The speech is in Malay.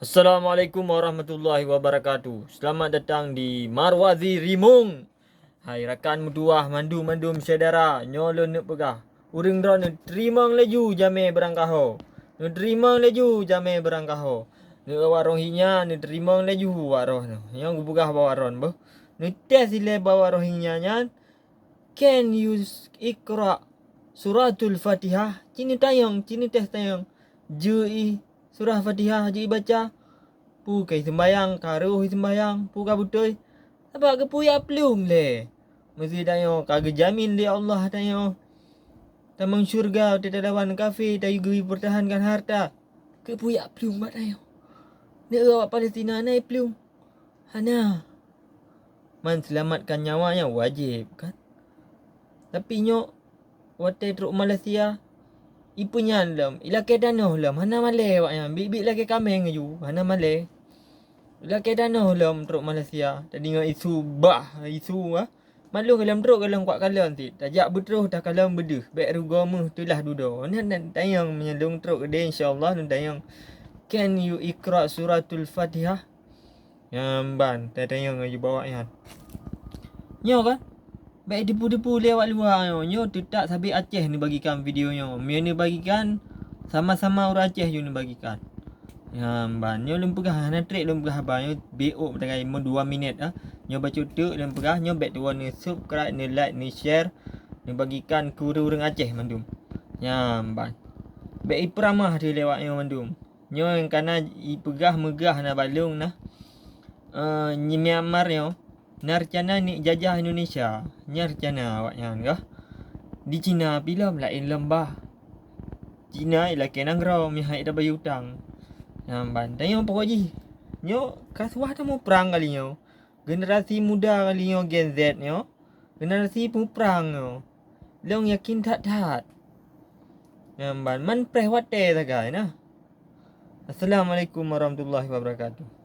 Assalamualaikum warahmatullahi wabarakatuh. Selamat datang di Marwazi Rimung. Hai rakan muduah mandu saudara. Nyolon nak pegah. Urang dra nak terimang laju jame berangkaho. Nak terimang laju jame berangkaho. Nak warong hinya nak terimang laju waroh no. Yang pegah bawaron boh. Nak tes ile bawaroh hinya nyan. Can you ikra suratul Fatihah? Cini tes tayang. Jui surah Fatihah je baca. Pu kai sembayang, karuh sembayang, pu ka betul. Apa ke pu ya plum le. Mesti tayo kagak jamin dia Allah tayo. Tamang syurga tidak lawan kafir tayo gui pertahankan harta. Ke pu ya plum mat tayo. Ni awak Palestina naik plum. Hana. Man selamatkan nyawanya wajib kan. Tapi nyok wate truk Malaysia ipunya lam ilake dano lam hana male wak yang bibik lagi kameng ju hana male ilake dano lam truk Malaysia tadi ngak isu malu kalam truk kalam kuat kalam ti tajak betruh tak kalam bedeh baik rugama tulah dudo nan tayang menyelung truk gede insyaallah nan tayang can you ikra suratul Fatihah yang ban tayang aju bawa yan nyo kan. Baik depu-depu lewat luar nyo tak sampai Aceh ni bagikan videonya. Mio ni bagikan sama-sama orang Aceh you ni bagikan. Ya ban nyo lem pegah hana trek lem pegah ba nyo BO dengan 2 minit ah. Nyo baca tuk lem pegah nyo back tuan ni subscribe ni like ni share ni bagikan ke urang Aceh mandum. Ya ban. Baik ipramah dia lewat nyo mandum. Nyo yang kana pegah megah na balung nah. Ni Myanmar nyo narcana ni jajah Indonesia. Narcana awak yang kah. Di Cina bila lain lembah. Cina ialah kenang raw mi hai dah bayu hutang. Namban tanya apa ji? Nyo kasuah tamu perang kali nyo. Generasi muda kali nyo Gen Z nyo. Generasi perang nyo. Long yakin tak. Namban man preh wate sagai nah. Assalamualaikum warahmatullahi wabarakatuh.